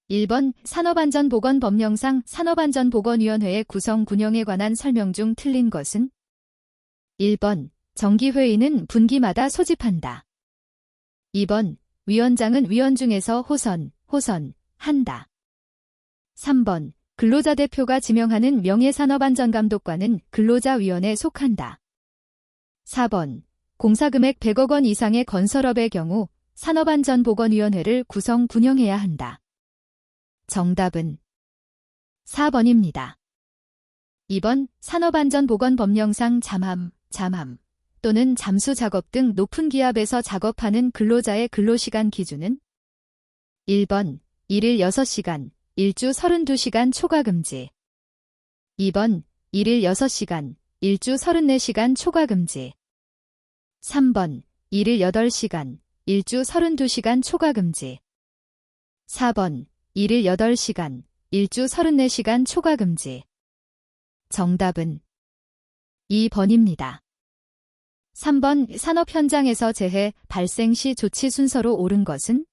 1번 산업안전보건법령상 산업안전보건위원회의 구성 군영에 관한 설명 중 틀린 것은? 1번 정기회의는 분기마다 소집한다. 2번 위원장은 위원 중에서 호선한다. 3번 근로자 대표가 지명하는 명예산업안전감독관은 근로자위원회에 속한다. 4번 공사금액 100억 원 이상의 건설업의 경우 산업안전보건위원회를 구성 군영해야 한다. 정답은 4번입니다. 2번 산업안전보건법령상 잠함 또는 잠수 작업 등 높은 기압에서 작업하는 근로자의 근로시간 기준은? 1번 1일 6시간, 일주 32시간 초과 금지. 2번 1일 6시간, 일주 34시간 초과 금지. 3번 1일 8시간, 일주 32시간 초과 금지. 4번 1일 8시간, 일주 34시간 초과 금지. 정답은 2번입니다. 3번 산업 현장에서 재해 발생 시 조치 순서로 옳은 것은?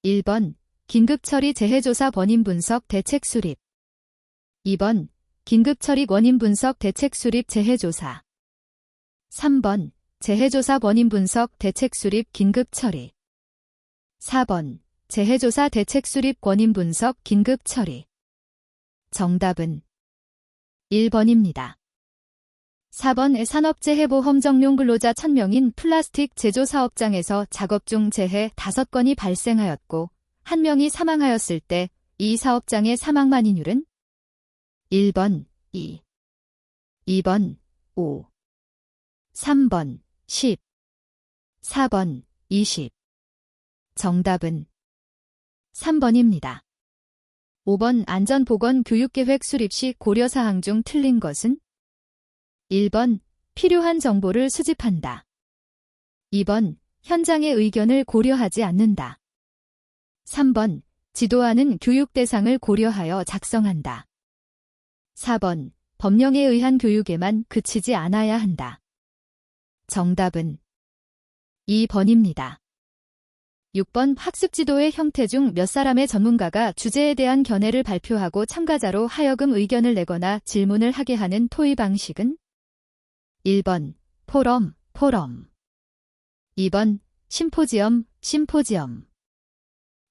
1번 긴급처리 재해조사 원인 분석 대책 수립. 2번 긴급처리 원인 분석 대책 수립 재해조사. 3번 재해조사 원인 분석 대책 수립 긴급처리. 4번 재해조사 대책 수립 원인 분석 긴급처리. 정답은 1번입니다. 4번 산업재해보험 적용 근로자 1000명인 플라스틱 제조사업장에서 작업 중 재해 5건이 발생하였고 1명이 사망하였을 때 이 사업장의 사망 만인율은? 1번 2, 2번 5, 3번 10, 4번 20. 정답은 3번입니다. 5번 안전보건교육계획 수립 시 고려사항 중 틀린 것은? 1번 필요한 정보를 수집한다. 2번 현장의 의견을 고려하지 않는다. 3번 지도하는 교육 대상을 고려하여 작성한다. 4번 법령에 의한 교육에만 그치지 않아야 한다. 정답은 2번입니다. 6번 학습지도의 형태 중 몇 사람의 전문가가 주제에 대한 견해를 발표하고 참가자로 하여금 의견을 내거나 질문을 하게 하는 토의 방식은? 1번 포럼 2번 심포지엄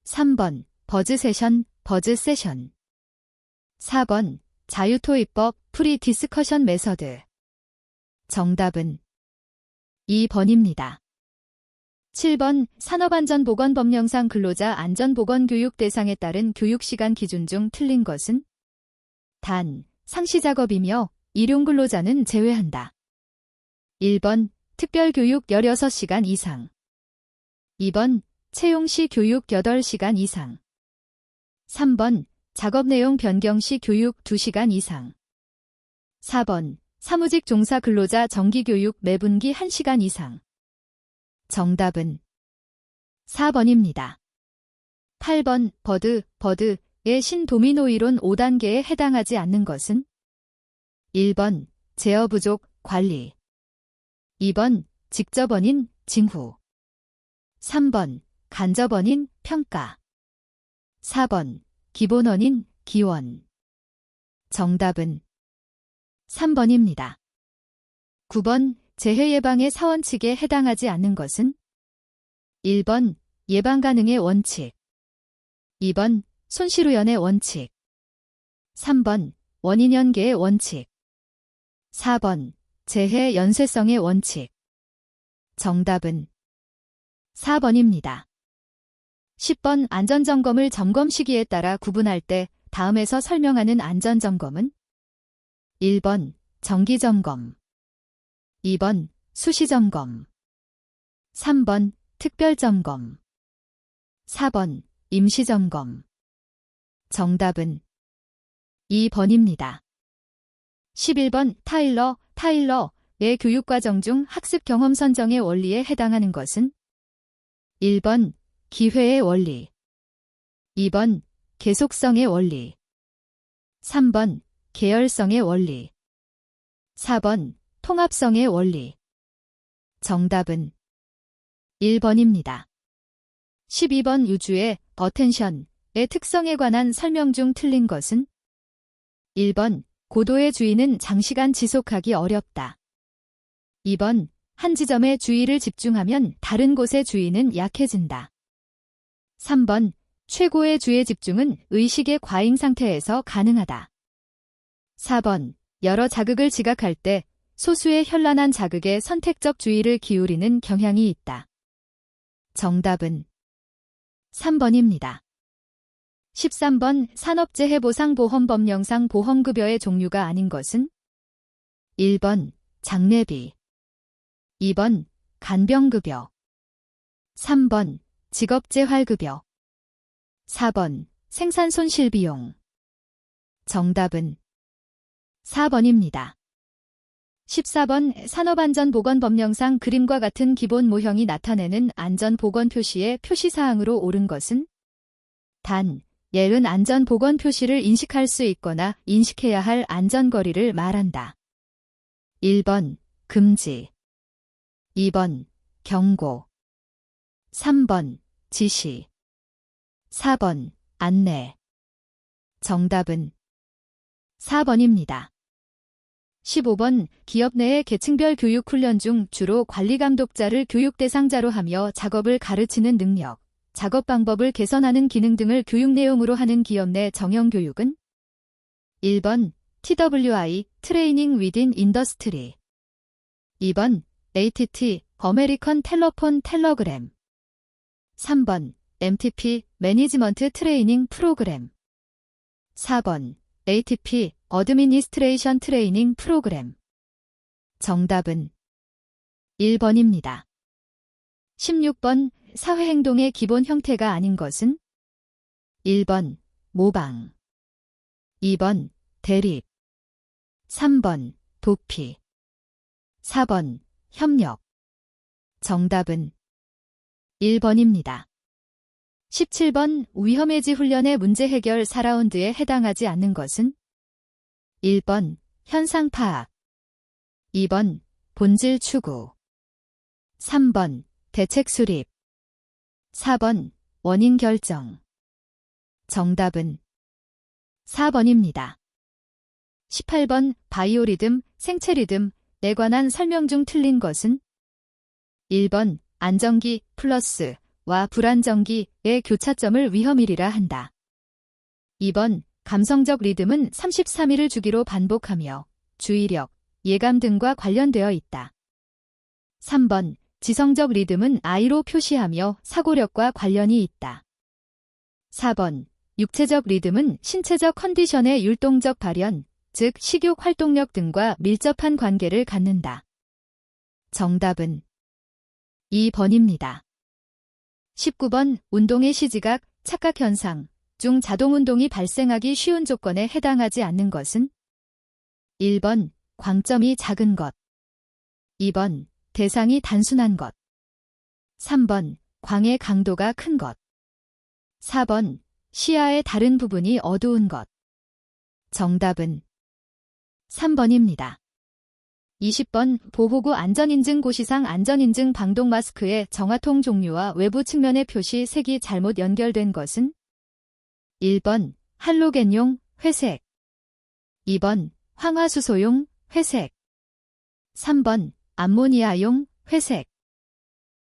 3번 버즈세션 4번 자유토의법 프리 디스커션 메서드. 정답은 2번입니다. 7번 산업안전보건법령상 근로자 안전보건교육 대상에 따른 교육시간 기준 중 틀린 것은? 단, 상시작업이며 일용근로자는 제외한다. 1번 특별교육 16시간 이상. 2번 채용시 교육 8시간 이상. 3번 작업내용 변경시 교육 2시간 이상. 4번 사무직 종사 근로자 정기교육 매분기 1시간 이상. 정답은 4번입니다. 8번 버드의 신도미노이론 5단계에 해당하지 않는 것은? 1번 제어 부족 관리. 2번 직접 원인 징후. 3번 간접 원인 평가. 4번 기본 원인 기원. 정답은 3번입니다. 9번 재해 예방의 사원칙에 해당하지 않는 것은? 1번 예방 가능의 원칙. 2번 손실우연의 원칙. 3번 원인 연계의 원칙. 4번 재해 연쇄성의 원칙. 정답은 4번입니다. 10번 안전점검을 점검 시기에 따라 구분할 때 다음에서 설명하는 안전점검은? 1번 정기점검. 2번 수시점검. 3번 특별점검. 4번 임시점검. 정답은 2번입니다. 11번 타일러의 교육과정 중 학습 경험 선정의 원리에 해당하는 것은? 1번 기회의 원리. 2번 계속성의 원리. 3번 계열성의 원리. 4번 통합성의 원리. 정답은 1번입니다. 12번 유주의 어텐션의 특성에 관한 설명 중 틀린 것은? 1번, 고도의 주의는 장시간 지속하기 어렵다. 2번, 한 지점에 주의를 집중하면 다른 곳의 주의는 약해진다. 3번, 최고의 주의 집중은 의식의 과잉 상태에서 가능하다. 4번, 여러 자극을 지각할 때 소수의 현란한 자극에 선택적 주의를 기울이는 경향이 있다. 정답은 3번입니다. 13번, 산업재해 보상보험법령상 보험급여의 종류가 아닌 것은? 1번, 장례비. 2번, 간병급여. 3번, 직업재활급여. 4번, 생산손실비용. 정답은 4번입니다. 14번, 산업안전보건법령상 그림과 같은 기본 모형이 나타내는 안전보건 표시의 표시사항으로 옳은 것은? 단, 예은 안전보건 표시를 인식할 수 있거나 인식해야 할 안전거리를 말한다. 1번, 금지. 2번, 경고. 3번, 지시. 4번, 안내. 정답은 4번입니다. 15번, 기업 내의 계층별 교육 훈련 중 주로 관리 감독자를 교육 대상자로 하며 작업을 가르치는 능력, 작업 방법을 개선하는 기능 등을 교육 내용으로 하는 기업 내 정형 교육은? 1번, TWI, 트레이닝 위딘 인더스트리. 2번, ATT, 어메리컨 텔러폰 텔러그램. 3번, MTP, 매니지먼트 트레이닝 프로그램. 4번, ATP, 어드미니스트레이션 트레이닝 프로그램. 정답은 1번입니다. 16번, 사회행동의 기본 형태가 아닌 것은? 1번, 모방. 2번, 대립. 3번, 도피. 4번, 협력. 정답은 1번입니다. 17번, 위험해지 훈련의 문제 해결 4라운드에 해당하지 않는 것은? 1번, 현상 파악. 2번, 본질 추구. 3번, 대책 수립. 4번, 원인 결정. 정답은 4번입니다. 18번, 바이오리듬, 생체리듬에 관한 설명 중 틀린 것은? 1번, 안정기 플러스와 불안정기의 교차점을 위험일이라 한다. 2번, 감성적 리듬은 33일을 주기로 반복하며 주의력, 예감 등과 관련되어 있다. 3번, 지성적 리듬은 I로 표시하며 사고력과 관련이 있다. 4번, 육체적 리듬은 신체적 컨디션의 율동적 발현, 즉 식욕 활동력 등과 밀접한 관계를 갖는다. 정답은 2번입니다. 19번, 운동의 시지각, 착각현상 중 자동운동이 발생하기 쉬운 조건에 해당하지 않는 것은? 1번, 광점이 작은 것. 2번, 대상이 단순한 것. 3번, 광의 강도가 큰 것. 4번, 시야의 다른 부분이 어두운 것. 정답은 3번입니다. 20번, 보호구 안전인증 고시상 안전인증 방독 마스크의 정화통 종류와 외부 측면의 표시 색이 잘못 연결된 것은? 1번, 할로겐용, 회색. 2번, 황화수소용, 회색. 3번, 암모니아용, 회색.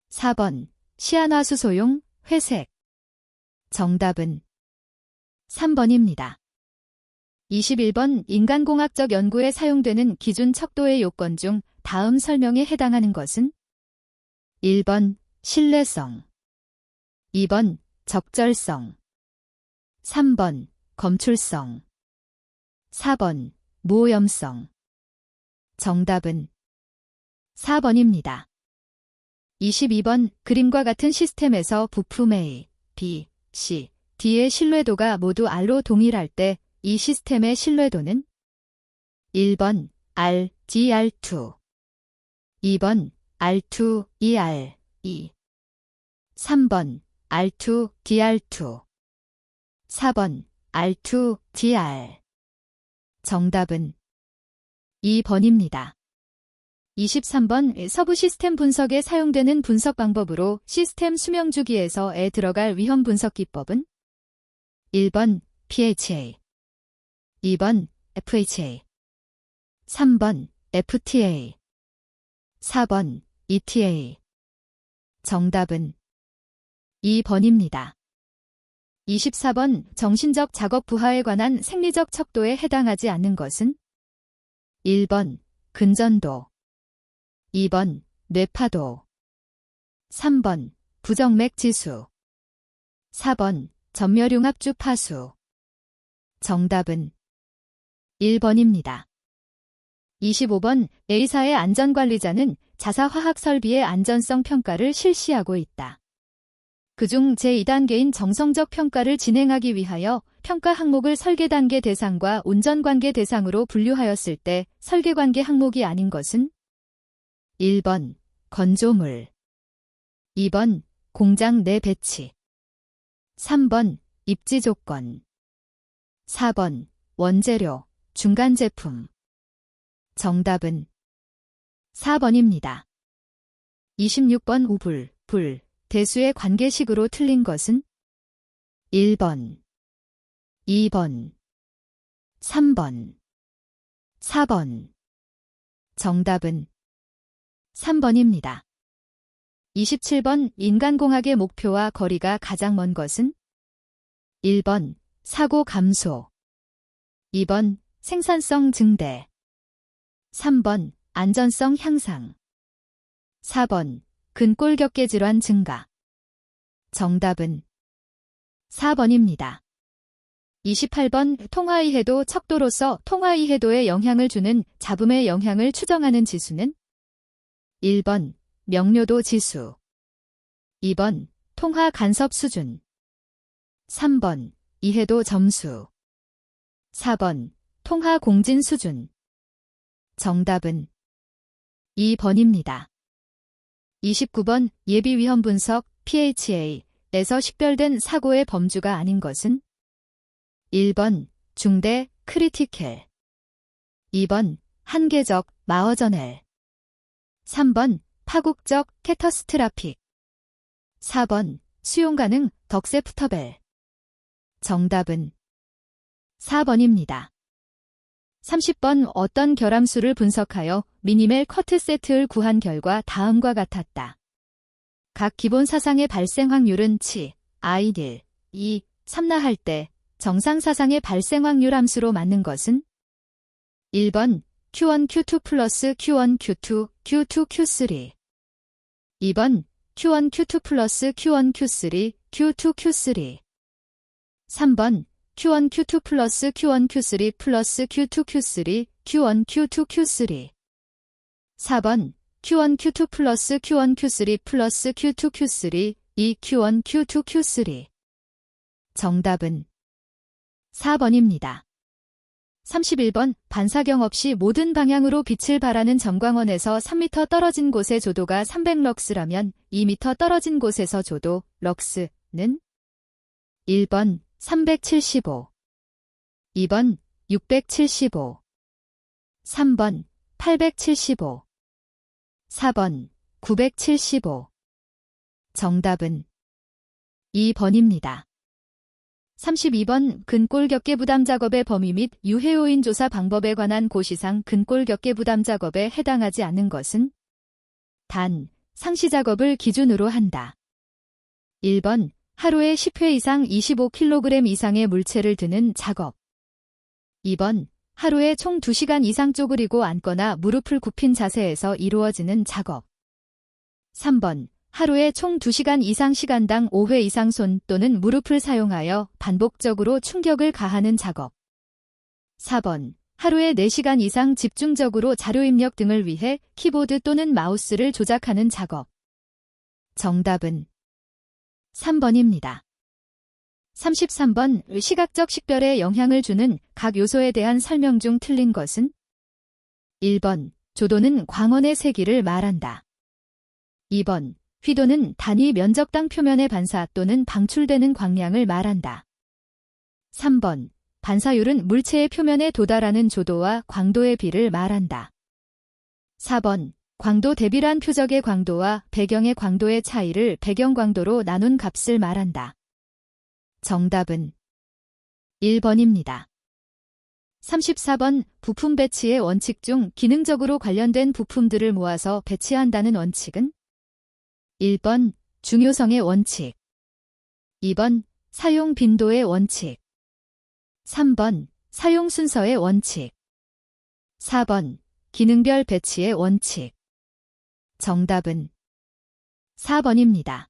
4번, 시아나수소용, 회색. 정답은 3번입니다. 21번, 인간공학적 연구에 사용되는 기준 척도의 요건 중 다음 설명에 해당하는 것은? 1번, 신뢰성. 2번, 적절성. 3번, 검출성. 4번, 무오염성. 정답은 4번입니다. 22번, 그림과 같은 시스템에서 부품 A, B, C, D의 신뢰도가 모두 R로 동일할 때 이 시스템의 신뢰도는? 1번, R, DR2. 2번, R2, ER, 2. 3번, R2, DR2. 4번, R2, DR. 정답은 2번입니다. 23번, 서부 시스템 분석에 사용되는 분석 방법으로 시스템 수명 주기에서에 들어갈 위험 분석 기법은? 1번 PHA, 2번 FHA, 3번 FTA, 4번 ETA. 정답은 2번입니다. 24번 정신적 작업 부하에 관한 생리적 척도에 해당하지 않는 것은 1번 근전도, 2번 뇌파도, 3번 부정맥 지수, 4번 전멸융합 주파수. 정답은 1번입니다. 25번 A사의 안전관리자는 자사화학 설비의 안전성 평가를 실시하고 있다. 그중 제2단계인 정성적 평가를 진행하기 위하여 평가 항목을 설계단계 대상과 운전관계 대상으로 분류하였을 때 설계관계 항목이 아닌 것은 1번 건조물, 2번 공장 내 배치, 3번 입지 조건, 4번 원재료, 중간 제품. 정답은 4번입니다. 26번 우불, 불, 대수의 관계식으로 틀린 것은 1번, 2번, 3번, 4번. 정답은 3번입니다. 27번 인간공학의 목표와 거리가 가장 먼 것은 1번 사고 감소, 2번 생산성 증대, 3번 안전성 향상, 4번 근골격계 질환 증가. 정답은 4번입니다. 28번 통화이해도 척도로서 통화이해도에 영향을 주는 잡음의 영향을 추정하는 지수는 1번 명료도 지수, 2번 통화 간섭 수준, 3번 이해도 점수, 4번 통화 공진 수준. 정답은 2번입니다. 29번 예비위험 분석 PHA에서 식별된 사고의 범주가 아닌 것은 1번 중대 크리티켈, 2번 한계적 마어저넬, 3번 파국적 캐터스트라픽, 4번 수용 가능 덕세프터벨. 정답은 4번입니다. 30번 어떤 결함수를 분석하여 미니멜 커트 세트를 구한 결과 다음과 같았다. 각 기본 사상의 발생 확률은 치, 아이딜, 2, 3나할 때 정상 사상의 발생 확률 함수로 맞는 것은 1번 Q1, Q2 플러스 Q1, Q2, Q2, Q3, 2번 Q1, Q2 플러스 Q1, Q3, Q2, Q3, 3번 Q1, Q2 플러스 Q1, Q3 플러스 Q2, Q3, Q1, Q2, Q3, 4번 Q1, Q2 플러스 Q1, Q3 플러스 Q2, Q3, 2 Q1, Q2, Q3. 정답은 4번입니다. 31번 반사경 없이 모든 방향으로 빛을 발하는 전광원에서 3m 떨어진 곳의 조도가 300럭스라면 2m 떨어진 곳에서 조도 럭스는 1번 375, 2번 675, 3번 875, 4번 975. 정답은 2번입니다. 32번 근골격계 부담 작업의 범위 및 유해 요인 조사 방법에 관한 고시상 근골격계 부담 작업에 해당하지 않는 것은 단, 상시 작업을 기준으로 한다. 1번 하루에 10회 이상 25kg 이상의 물체를 드는 작업. 2번 하루에 총 2시간 이상 쪼그리고 앉거나 무릎을 굽힌 자세에서 이루어지는 작업. 3번 하루에 총 2시간 이상 시간당 5회 이상 손 또는 무릎을 사용하여 반복적으로 충격을 가하는 작업. 4번 하루에 4시간 이상 집중적으로 자료 입력 등을 위해 키보드 또는 마우스를 조작하는 작업. 정답은 3번입니다. 33번 시각적 식별에 영향을 주는 각 요소에 대한 설명 중 틀린 것은 1번 조도는 광원의 세기를 말한다. 2번 휘도는 단위 면적당 표면의 반사 또는 방출되는 광량을 말한다. 3번 반사율은 물체의 표면에 도달하는 조도와 광도의 비를 말한다. 4번 광도 대비란 표적의 광도와 배경의 광도의 차이를 배경 광도로 나눈 값을 말한다. 정답은 1번입니다. 34번 부품 배치의 원칙 중 기능적으로 관련된 부품들을 모아서 배치한다는 원칙은 1번 중요성의 원칙, 2번 사용 빈도의 원칙, 3번 사용 순서의 원칙, 4번 기능별 배치의 원칙. 정답은 4번입니다.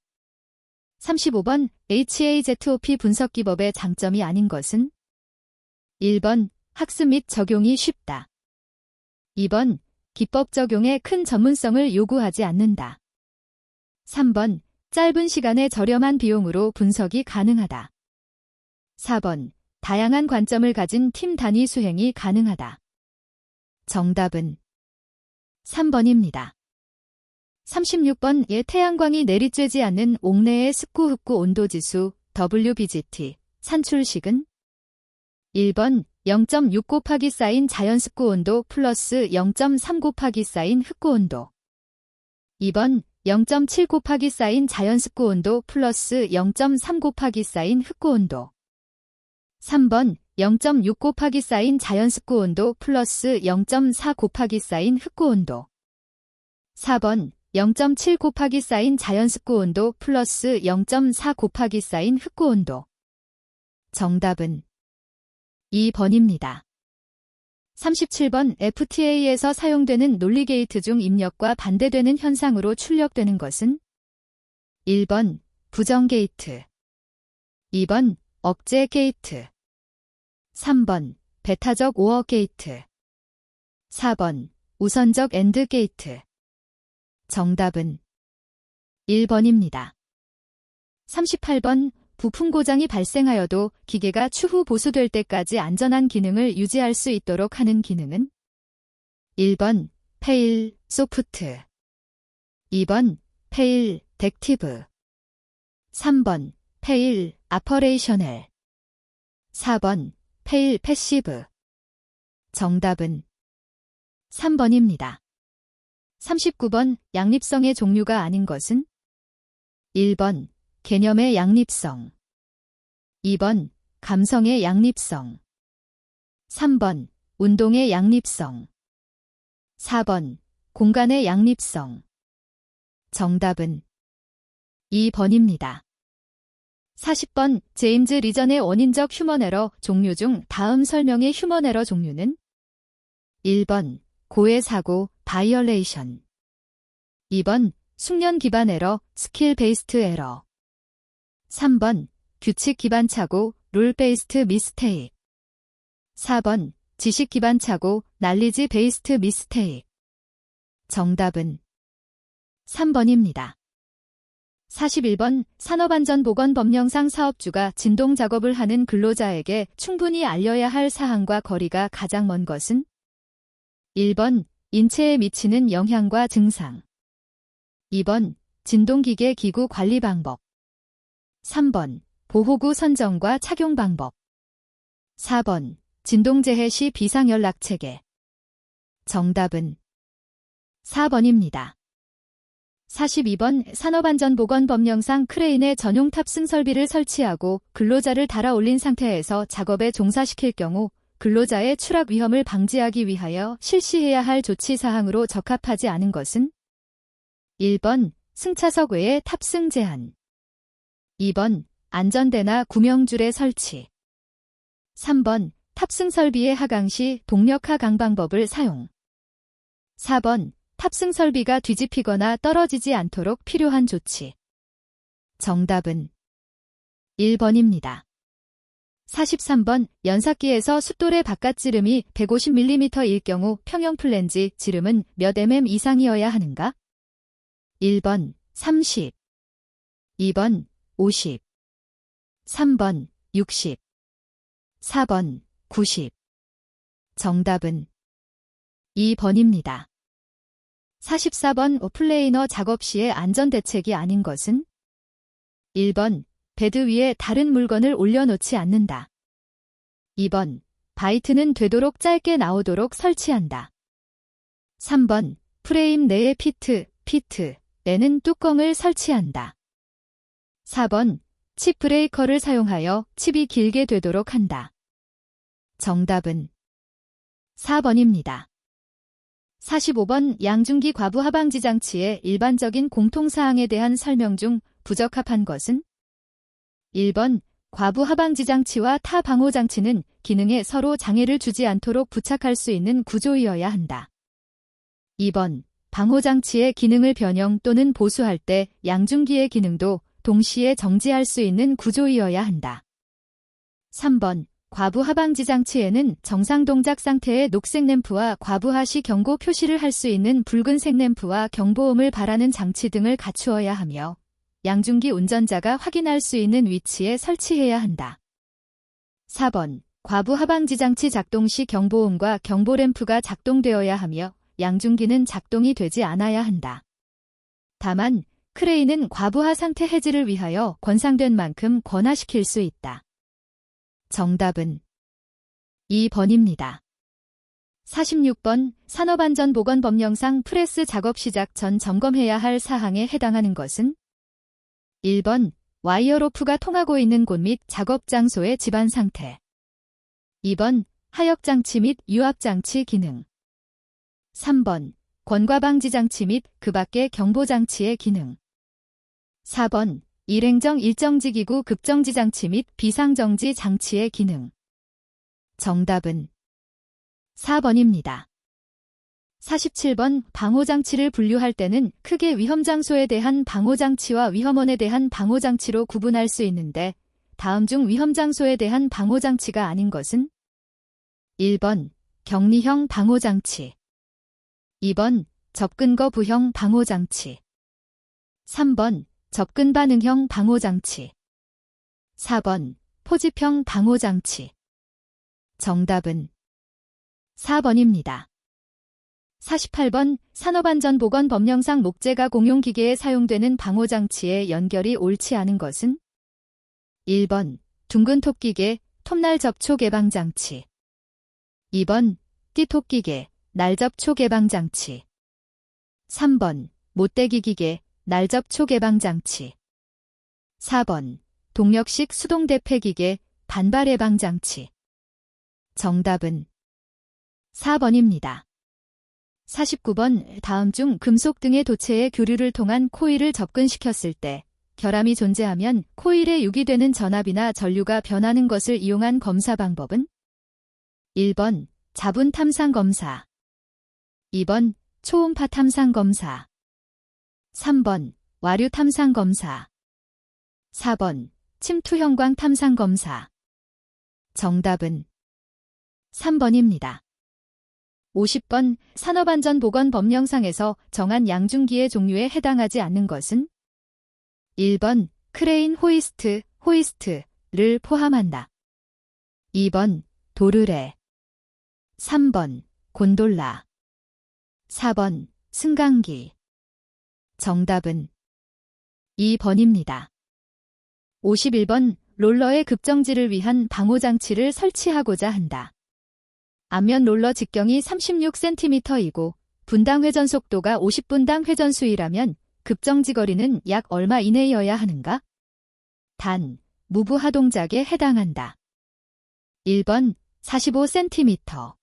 35번 HAZOP 분석기법의 장점이 아닌 것은 1번 학습 및 적용이 쉽다. 2번 기법 적용에 큰 전문성을 요구하지 않는다. 3번 짧은 시간에 저렴한 비용으로 분석이 가능하다. 4번 다양한 관점을 가진 팀 단위 수행이 가능하다. 정답은 3번입니다. 36번 태양광이 내리쬐지 않는 옥내의 습구-흡구 온도지수 WBGT 산출식은 1번 0.6 곱하기 쌓인 자연 습구 온도 플러스 0.3 곱하기 쌓인 흡구 온도, 2번 0.7 곱하기 쌓인 자연 습구 온도 플러스 0.3 곱하기 쌓인 흡구 온도, 3번 0.6 곱하기 쌓인 자연 습구 온도 플러스 0.4 곱하기 쌓인 흡구 온도, 4번 0.7 곱하기 쌓인 자연 습구 온도 플러스 0.4 곱하기 쌓인 흡구 온도. 정답은 2번입니다. 37번 FTA에서 사용되는 논리 게이트 중 입력과 반대되는 현상으로 출력되는 것은 1번 부정 게이트, 2번 억제 게이트, 3번 배타적 오어 게이트, 4번 우선적 엔드 게이트. 정답은 1번입니다. 38번 부품 고장이 발생하여도 기계가 추후 보수될 때까지 안전한 기능을 유지할 수 있도록 하는 기능은 1번 페일 소프트, 2번 페일 덱티브, 3번 페일 아퍼레이셔넬, 4번 페일 패시브. 정답은 3번입니다. 39번 양립성의 종류가 아닌 것은 1번 개념의 양립성, 2번 감성의 양립성, 3번 운동의 양립성, 4번 공간의 양립성. 정답은 2번입니다. 40번 제임즈 리전의 원인적 휴먼 에러 종류 중 다음 설명의 휴먼 에러 종류는 1번 고해 사고 바이올레이션, 2번 숙련 기반 에러 스킬 베이스트 에러, 3번 규칙 기반 착오 룰 베이스트 미스테이크, 4번 지식 기반 착오 날리지 베이스트 미스테이크. 정답은 3번입니다. 41번 산업안전보건법령상 사업주가 진동 작업을 하는 근로자에게 충분히 알려야 할 사항과 거리가 가장 먼 것은 1번 인체에 미치는 영향과 증상, 2번 진동기계 기구 관리 방법, 3번 보호구 선정과 착용 방법, 4번 진동재해 시 비상연락체계. 정답은 4번입니다. 42번 산업안전보건법령상 크레인에 전용 탑승 설비를 설치하고 근로자를 달아올린 상태에서 작업에 종사시킬 경우 근로자의 추락 위험을 방지하기 위하여 실시해야 할 조치사항으로 적합하지 않은 것은 1번 승차석 외의 탑승 제한, 2번 안전대나 구명줄의 설치, 3번 탑승 설비의 하강 시 동력 하강 방법을 사용, 4번 탑승 설비가 뒤집히거나 떨어지지 않도록 필요한 조치. 정답은 1번입니다. 43번 연삭기에서 숫돌의 바깥 지름이 150mm일 경우 평형 플랜지 지름은 몇 mm 이상이어야 하는가? 1번 30, 2번 50, 3번 60, 4번 90. 정답은 2번입니다. 44번 플레이너 작업 시의 안전대책이 아닌 것은 1번 베드 위에 다른 물건을 올려놓지 않는다. 2번 바이트는 되도록 짧게 나오도록 설치한다. 3번 프레임 내에 피트에는 뚜껑을 설치한다. 4번 칩 브레이커를 사용하여 칩이 길게 되도록 한다. 정답은 4번입니다. 45번 양중기 과부 하방지 장치의 일반적인 공통사항에 대한 설명 중 부적합한 것은? 1번 과부 하방지 장치와 타 방호 장치는 기능에 서로 장애를 주지 않도록 부착할 수 있는 구조이어야 한다. 2번 방호 장치의 기능을 변형 또는 보수할 때 양중기의 기능도 동시에 정지할 수 있는 구조이어야 한다. 3번 과부 하방지 장치에는 정상 동작 상태의 녹색 램프와 과부하 시 경고 표시를 할 수 있는 붉은색 램프와 경보음을 발하는 장치 등을 갖추어야 하며 양중기 운전자가 확인할 수 있는 위치에 설치해야 한다. 4번 과부 하방지 장치 작동 시 경보음과 경보 램프가 작동되어야 하며 양중기는 작동이 되지 않아야 한다. 다만 크레인은 과부하 상태 해지를 위하여 권상된 만큼 권하시킬 수 있다. 정답은 2번입니다. 46번 산업안전보건법령상 프레스 작업 시작 전 점검해야 할 사항에 해당하는 것은? 1번 와이어로프가 통하고 있는 곳 및 작업 장소의 집안 상태. 2번 하역장치 및 유압장치 기능. 3번 권과방지 장치 및 그 밖의 경보장치의 기능. 4번 일행정 일정지 기구 급정지 장치 및 비상정지 장치의 기능. 정답은 4번입니다. 47번 방호장치를 분류할 때는 크게 위험장소에 대한 방호장치와 위험원에 대한 방호장치로 구분할 수 있는데 다음 중 위험장소에 대한 방호장치가 아닌 것은? 1번 격리형 방호장치. 2번 접근거부형 방호장치. 3번 접근반응형 방호장치. 4번 포집형 방호장치. 정답은 4번입니다. 48번 산업안전보건법령상 목재가 공용기계에 사용되는 방호장치의 연결이 옳지 않은 것은? 1번 둥근 톱기계 톱날 접촉 예방장치. 2번 띠톱기계 날 접촉 예방장치. 3번 못대기 기계 날 접촉 예방장치. 4번 동력식 수동 대폐기계 반발 예방장치. 정답은 4번입니다. 49번 다음 중 금속 등의 도체에 교류를 통한 코일을 접근시켰을 때 결함이 존재하면 코일에 유기되는 전압이나 전류가 변하는 것을 이용한 검사 방법은? 1번 자분 탐상 검사. 2번 초음파 탐상 검사. 3번 와류 탐상 검사. 4번 침투 형광 탐상 검사. 정답은 3번입니다. 50번 산업안전보건법령상에서 정한 양중기의 종류에 해당하지 않는 것은? 1번 크레인 호이스트를 포함한다. 2번 도르래. 3번 곤돌라. 4번 승강기. 정답은 2번입니다. 51번 롤러의 급정지를 위한 방호장치를 설치하고자 한다. 앞면 롤러 직경이 36cm이고 분당 회전 속도가 50분당 회전수이라면 급정지 거리는 약 얼마 이내여야 하는가? 단, 무브하 동작에 해당한다. 1번 45cm.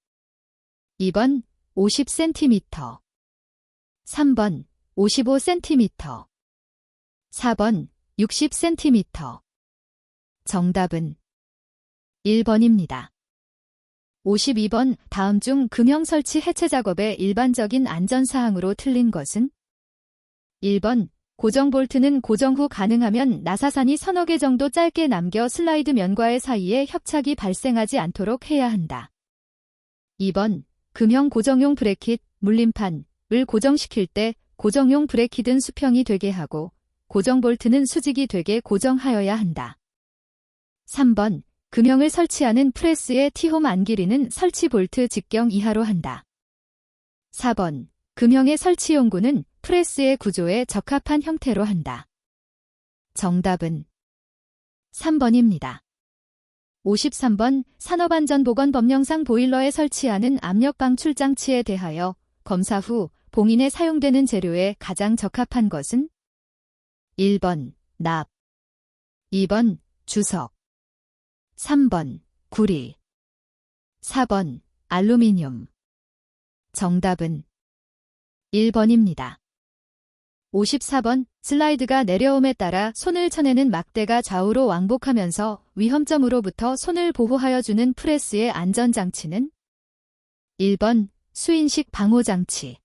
2번 50cm. 3번 55cm. 4번 60cm. 정답은 1번입니다. 52번 다음 중 금형 설치 해체 작업의 일반적인 안전사항으로 틀린 것은? 1번 고정 볼트는 고정 후 가능하면 나사산이 서너 개 정도 짧게 남겨 슬라이드 면과의 사이에 협착이 발생하지 않도록 해야 한다. 2번 금형 고정용 브래킷, 물림판을 고정시킬 때 고정용 브래킷은 수평이 되게 하고 고정 볼트는 수직이 되게 고정하여야 한다. 3번 금형을 설치하는 프레스의 T홈 안길이는 설치 볼트 직경 이하로 한다. 4번 금형의 설치 용구는 프레스의 구조에 적합한 형태로 한다. 정답은 3번입니다. 53번 산업안전보건법령상 보일러에 설치하는 압력 방출 장치에 대하여 검사 후 봉인에 사용되는 재료에 가장 적합한 것은? 1번 납. 2번 주석. 3번 구리. 4번 알루미늄. 정답은 1번입니다. 54번 슬라이드가 내려옴에 따라 손을 쳐내는 막대가 좌우로 왕복하면서 위험점으로부터 손을 보호하여 주는 프레스의 안전장치는 1번 수인식 방호장치,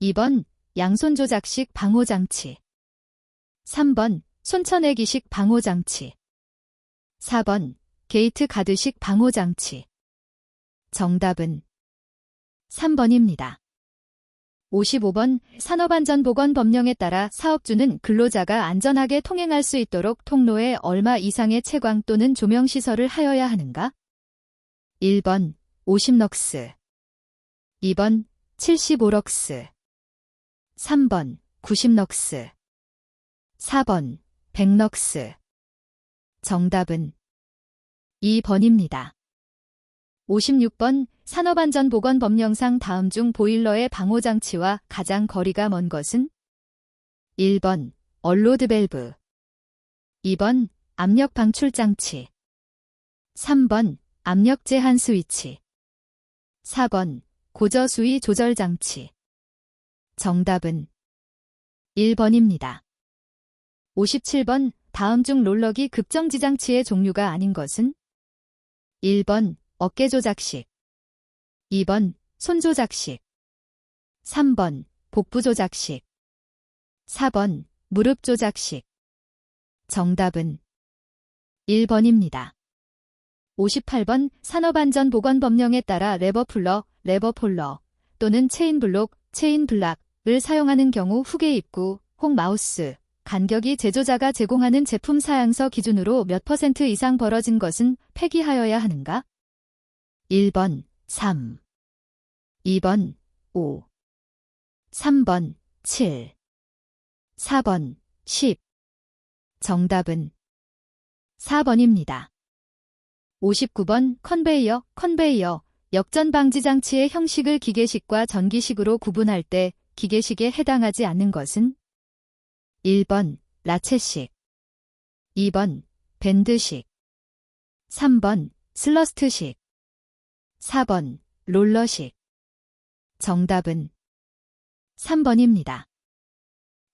2번 양손 조작식 방호장치, 3번 손쳐내기식 방호장치, 4번 게이트 가드식 방호장치. 정답은 3번입니다. 55번 산업안전보건법령에 따라 사업주는 근로자가 안전하게 통행할 수 있도록 통로에 얼마 이상의 채광 또는 조명시설을 하여야 하는가? 1번 50럭스, 2번 75럭스, 3번 90럭스, 4번 100럭스. 정답은 2번입니다. 56번 산업안전보건법령상 다음 중 보일러의 방호장치와 가장 거리가 먼 것은? 1번 얼로드 밸브, 2번 압력 방출장치, 3번 압력 제한 스위치, 4번 고저수위 조절장치. 정답은 1번입니다. 57번 다음 중 롤러기 급정지 장치의 종류가 아닌 것은? 1번 어깨 조작식, 2번 손 조작식, 3번 복부 조작식, 4번 무릎 조작식. 정답은 1번입니다. 58번 산업안전보건법령에 따라 레버풀러, 레버폴러 또는 체인블록, 체인블락을 사용하는 경우 후계 입구, 혹 마우스, 간격이 제조자가 제공하는 제품 사양서 기준으로 몇 % 이상 벌어진 것은 폐기하여야 하는가? 1번 3, 2번 5, 3번 7, 4번 10. 정답은 4번입니다. 59번 컨베이어, 역전 방지 장치의 형식을 기계식과 전기식으로 구분할 때 기계식에 해당하지 않는 것은? 1번 라쳇식, 2번 밴드식, 3번 슬러스트식, 4번 롤러식. 정답은 3번입니다.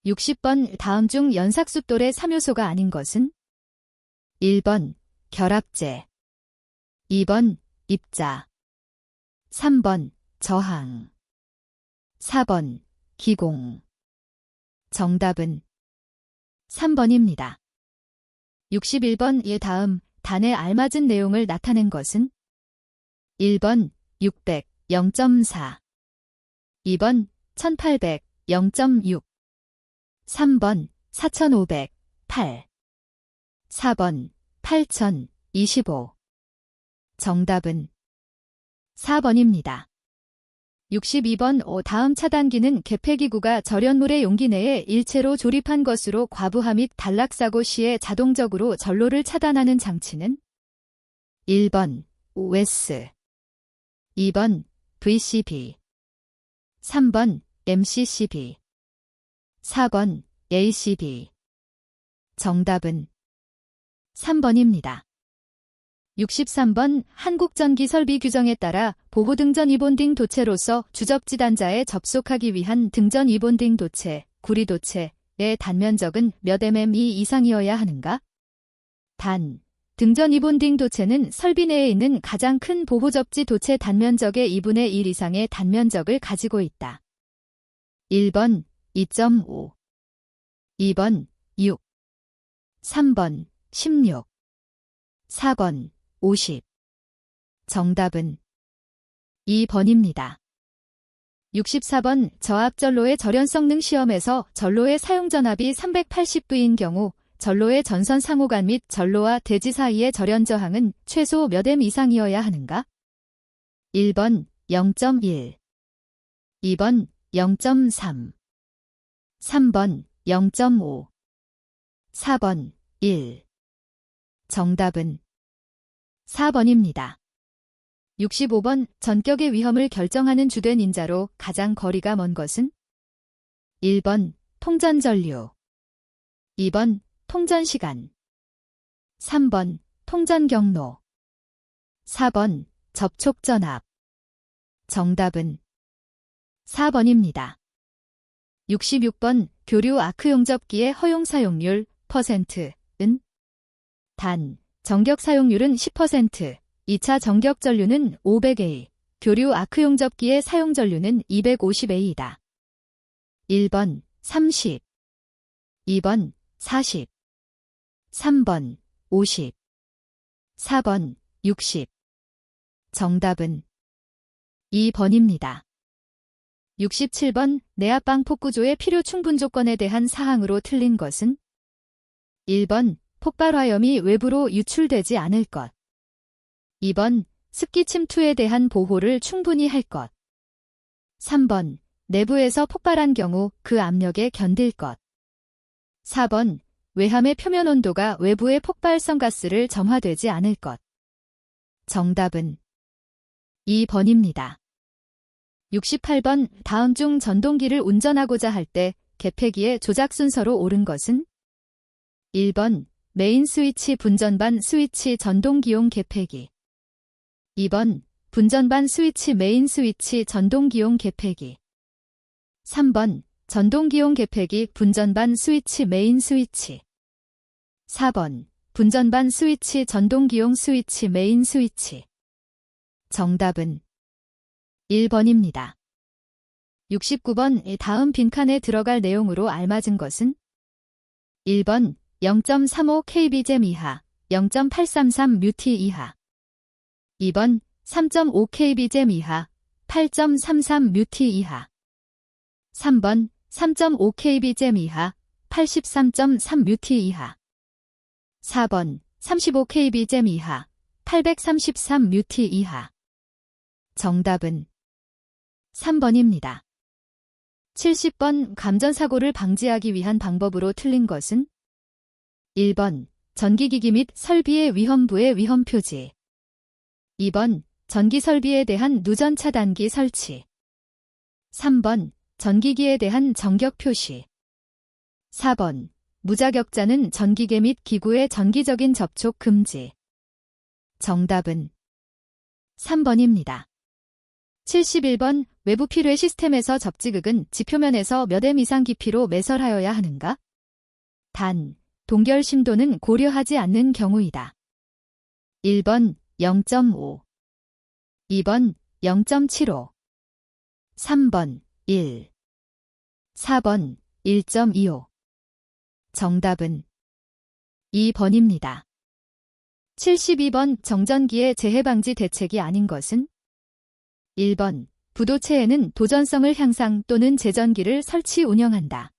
60번 다음 중 연삭숫돌의 3요소가 아닌 것은? 1번 결합제, 2번 입자, 3번 저항, 4번 기공. 정답은 3번입니다. 61번 다음 단에 알맞은 내용을 나타낸 것은? 1번 600, 0.4, 2번 1800, 0.6, 3번 4500, 8, 4번 8000, 25. 정답은 4번입니다. 62번 다음 차단기는 개폐기구가 절연물의 용기 내에 일체로 조립한 것으로 과부하 및 단락사고 시에 자동적으로 전로를 차단하는 장치는? 1번 OS, 2번 VCB, 3번 MCCB, 4번 ACB. 정답은 3번입니다. 63번 한국전기설비 규정에 따라 보호등전 이본딩 도체로서 주접지단자에 접속하기 위한 등전 이본딩 도체, 구리도체의 단면적은 몇 mm 이상이어야 하는가? 단, 등전 이본딩 도체는 설비 내에 있는 가장 큰 보호접지 도체 단면적의 2분의 1 이상의 단면적을 가지고 있다. 1번 2.5, 2번 6, 3번 16, 4번 50. 정답은 2번입니다. 64번 저압전로의 절연성능 시험에서 전로의 사용전압이 380V인 경우 전로의 전선 상호간 및 전로와 대지 사이의 절연 저항은 최소 몇 M 이상이어야 하는가? 1번 0.1, 2번 0.3, 3번 0.5, 4번 1. 정답은 4번입니다. 65번 전격의 위험을 결정하는 주된 인자로 가장 거리가 먼 것은? 1번 통전전류, 2번 통전시간, 3번 통전경로, 4번 접촉 전압. 정답은 4번입니다. 66번 교류 아크 용접기의 허용 사용률 %은 단, 전격 사용률은 10%, 2차 전격 전류는 500A, 교류 아크 용접기의 사용 전류는 250A이다. 1번 30, 2번 40, 3번 50, 4번 60. 정답은 2번입니다. 67번 내압방 폭구조의 필요 충분 조건에 대한 사항으로 틀린 것은 1번 폭발 화염이 외부로 유출되지 않을 것. 2번 습기 침투에 대한 보호를 충분히 할 것. 3번 내부에서 폭발한 경우 그 압력에 견딜 것. 4번 외함의 표면 온도가 외부의 폭발성 가스를 점화되지 않을 것. 정답은 2번입니다. 68번 다음 중 전동기를 운전하고자 할 때 개폐기의 조작 순서로 옳은 것은 1번 메인 스위치 분전반 스위치 전동기용 개폐기. 2번 분전반 스위치 메인 스위치 전동기용 개폐기. 3번 전동기용 개폐기 분전반 스위치 메인 스위치. 4번 분전반 스위치 전동기용 스위치 메인 스위치. 정답은 1번입니다. 69번 다음 빈칸에 들어갈 내용으로 알맞은 것은 1번 0.35kBjem 이하, 0.833 뮤티 이하. 2번 3.5kBjem 이하, 8.33 뮤티 이하. 3번 3.5kBjem 이하, 83.3 뮤티 이하. 4번 35kBjem 이하, 833 뮤티 이하. 정답은 3번입니다. 70번 감전사고를 방지하기 위한 방법으로 틀린 것은 1번 전기기기 및 설비의 위험부의 위험표지. 2번 전기설비에 대한 누전 차단기 설치. 3번 전기기에 대한 정격 표시. 4번 무자격자는 전기계 및 기구의 전기적인 접촉 금지. 정답은 3번입니다. 71번 외부 필회 시스템에서 접지극은 지표면에서 몇 m 이상 깊이로 매설하여야 하는가? 단, 동결 심도는 고려하지 않는 경우이다. 1번 0.5, 2번 0.75, 3번 1, 4번 1.25. 정답은 2번입니다. 72번 정전기의 재해방지 대책이 아닌 것은 1번 부도체에는 도전성을 향상 또는 재전기를 설치 운영한다.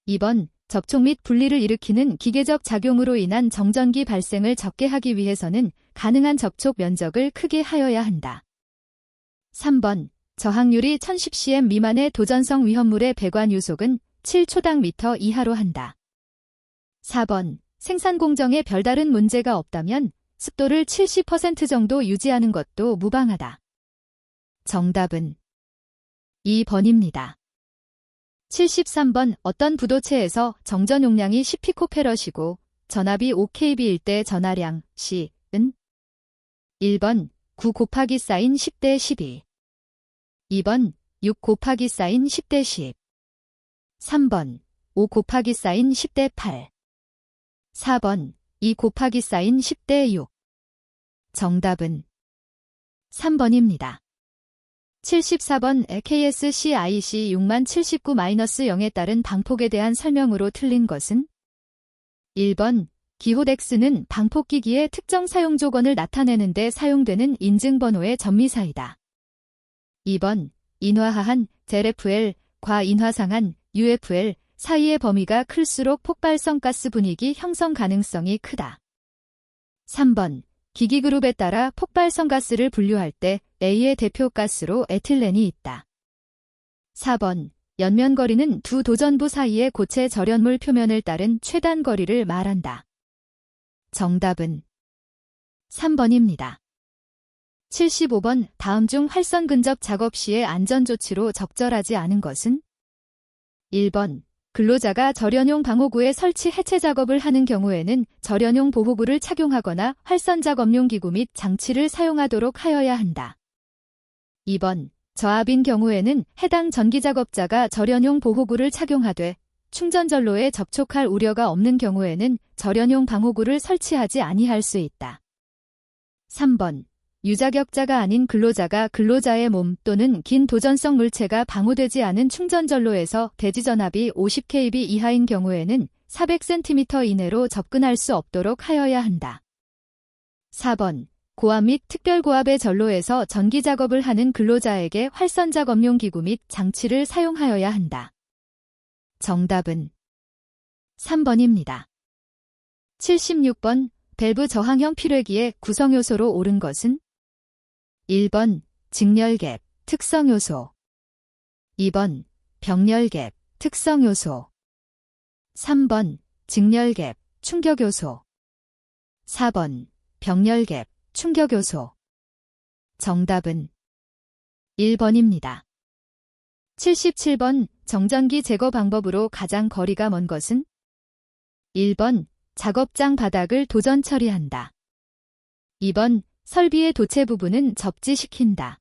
2번 접촉 및 분리를 일으키는 기계적 작용으로 인한 정전기 발생을 적게 하기 위해서는 가능한 접촉 면적을 크게 하여야 한다. 3번 저항률이 1010cm 미만의 도전성 위험물의 배관 유속은 7초당 미터 이하로 한다. 4번 생산 공정에 별다른 문제가 없다면 습도를 70% 정도 유지하는 것도 무방하다. 정답은 2번입니다. 73번 어떤 부도체에서 정전 용량이 10피코페럿이고 전압이 5kB일 때 전하량 C은 1번 9 곱하기 사인 10대 12, 2번 6 곱하기 사인 10대 10, 3번 5 곱하기 사인 10대 8, 4번 2 곱하기 사인 10대 6. 정답은 3번입니다. 74번 KSCIC 6079-0에 따른 방폭에 대한 설명으로 틀린 것은 1번 기호덱스는 방폭기기의 특정 사용 조건을 나타내는 데 사용되는 인증번호의 전미사이다. 2번 인화하한 ZFL, 과인화상한 UFL 사이의 범위가 클수록 폭발성 가스 분위기 형성 가능성이 크다. 3번 기기그룹에 따라 폭발성 가스를 분류할 때 A의 대표 가스로 에틸렌이 있다. 4번 연면거리는 두 도전부 사이의 고체 절연물 표면을 따른 최단 거리를 말한다. 정답은 3번입니다. 75번 다음 중 활선 근접 작업 시의 안전조치로 적절하지 않은 것은 1번 근로자가 절연용 방호구의 설치 해체 작업을 하는 경우에는 절연용 보호구를 착용하거나 활선작업용 기구 및 장치를 사용하도록 하여야 한다. 2번. 저압인 경우에는 해당 전기작업자가 절연용 보호구를 착용하되 충전전로에 접촉할 우려가 없는 경우에는 절연용 방호구를 설치하지 아니할 수 있다. 3번. 유자격자가 아닌 근로자가 근로자의 몸 또는 긴 도전성 물체가 방호되지 않은 충전전로에서 대지전압이 50kV 이하인 경우에는 400cm 이내로 접근할 수 없도록 하여야 한다. 4번. 고압 및 특별고압의 전로에서 전기작업을 하는 근로자에게 활선작업용 기구 및 장치를 사용하여야 한다. 정답은 3번입니다. 76번. 밸브 저항형 필회기의 구성요소로 옳은 것은? 1번. 직렬갭, 특성요소. 2번. 병렬갭, 특성요소. 3번. 직렬갭, 충격요소. 4번. 병렬갭, 충격요소. 정답은 1번입니다. 77번. 정전기 제거 방법으로 가장 거리가 먼 것은? 1번. 작업장 바닥을 도전 처리한다. 2번. 설비의 도체 부분은 접지시킨다.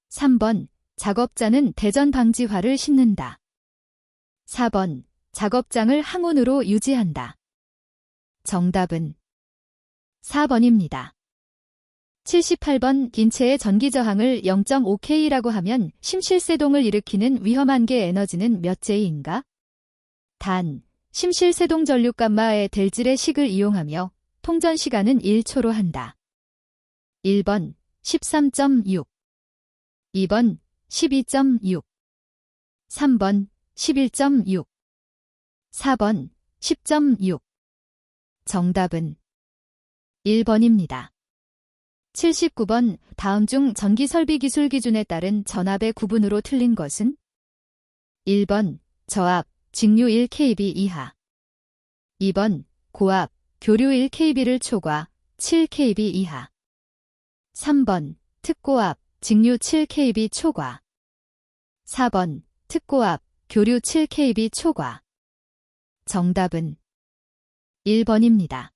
3번. 작업자는 대전 방지화를 싣는다. 4번. 작업장을 항온으로 유지한다. 정답은 4번입니다. 78번. 인체의 전기저항을 0.5K라고 하면 심실세동을 일으키는 위험한계 에너지는 몇 J인가? 단. 심실세동 전류감마의 델질의 식을 이용하며 통전시간은 1초로 한다. 1번 13.6, 2번 12.6, 3번 11.6, 4번 10.6. 정답은 1번입니다. 79번. 다음 중 전기설비 기술 기준에 따른 전압의 구분으로 틀린 것은? 1번 저압, 직류 1kV 이하. 2번 고압, 교류 1kV를 초과, 7kV 이하. 3번 특고압, 직류 7kV 초과. 4번 특고압, 교류 7kV 초과. 정답은 1번입니다.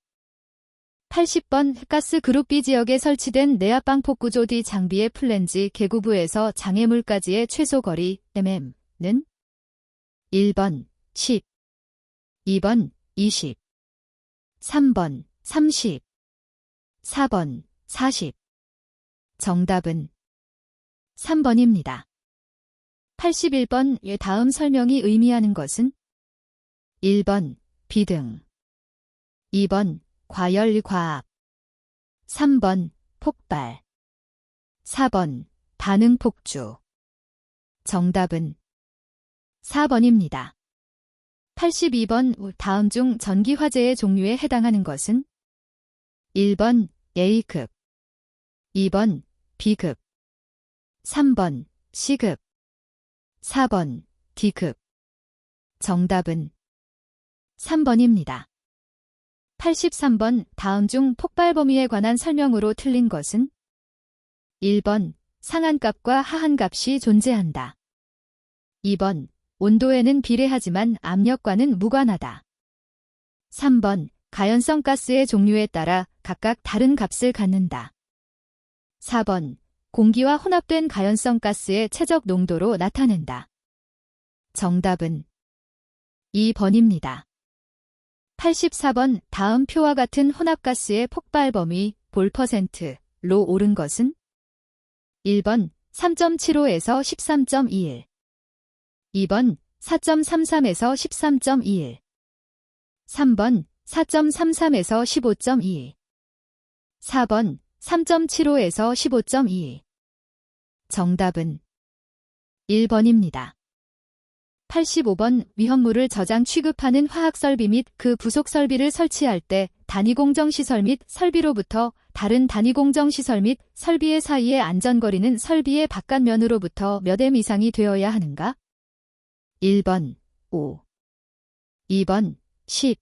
80번. 가스 그룹 B 지역에 설치된 내압방폭 구조 D 장비의 플랜지 개구부에서 장애물까지의 최소 거리 mm는? 1번 10, 2번 20, 3번 30, 4번 40. 정답은 3번입니다. 81번. 다음 설명이 의미하는 것은? 1번 비등, 2번 과열과학, 3번 폭발, 4번 반응폭주. 정답은 4번입니다. 82번. 다음 중 전기화재의 종류에 해당하는 것은? 1번 A급, 2번 B급, 3번 C급, 4번 D급. 정답은 3번입니다. 83번. 다음 중 폭발 범위에 관한 설명으로 틀린 것은? 1번 상한값과 하한값이 존재한다. 2번 온도에는 비례하지만 압력과는 무관하다. 3번 가연성 가스의 종류에 따라 각각 다른 값을 갖는다. 4번 공기와 혼합된 가연성 가스의 최적 농도로 나타낸다. 정답은 2번입니다. 84번. 다음 표와 같은 혼합가스의 폭발 범위 볼 %로 옳은 것은? 1번 3.75에서 13.21, 2번 4.33에서 13.21, 3번 4.33에서 15.22, 4번 3.75에서 15.22. 정답은 1번입니다. 85번. 위험물을 저장 취급하는 화학설비 및 그 부속 설비를 설치할 때 단위공정시설 및 설비로부터 다른 단위공정시설 및 설비의 사이의 안전거리는 설비의 바깥면으로부터 몇 m 이상이 되어야 하는가? 1번 5, 2번 10,